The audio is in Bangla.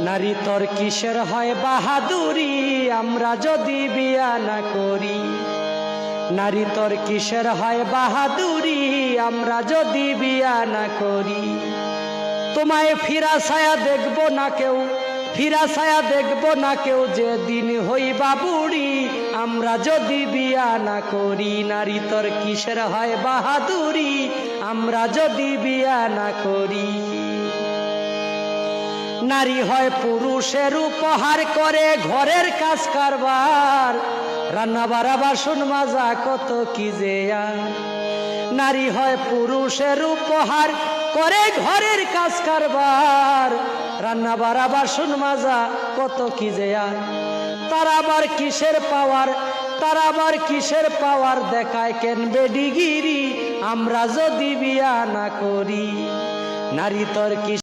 নারী তোর কিসের হয় বাহাদুরি আমরা যদি বিয়া না করি। নারী তোর কিসের হয় বাহাদুরি আমরা যদি বিয়া না করি। তোমায় ফিরা ছায়া দেখবো না কেউ, ফিরা ছায়া দেখবো না কেউ, যেদিন হইবা বুড়ি আমরা যদি বিয়া না করি। নারী তোর কিসের হয় বাহাদুরি আমরা যদি বিয়া না করি। নারী হয় পুরুষের উপহার করে ঘরের কাজ কারবার, রান্না বাড়া বাসন মাজা কত কি যে আর। নারী হয় পুরুষের উপহার করে ঘরের কাজ কারবার, রান্না বাড়া বাসন মাজা কত কি যে আর। তার আবার কিসের পাওয়ার, তার আবার কিসের পাওয়ার দেখায় কেন বেডিগিরি আমরা যদি বিয়া না করি। নারী তোর কি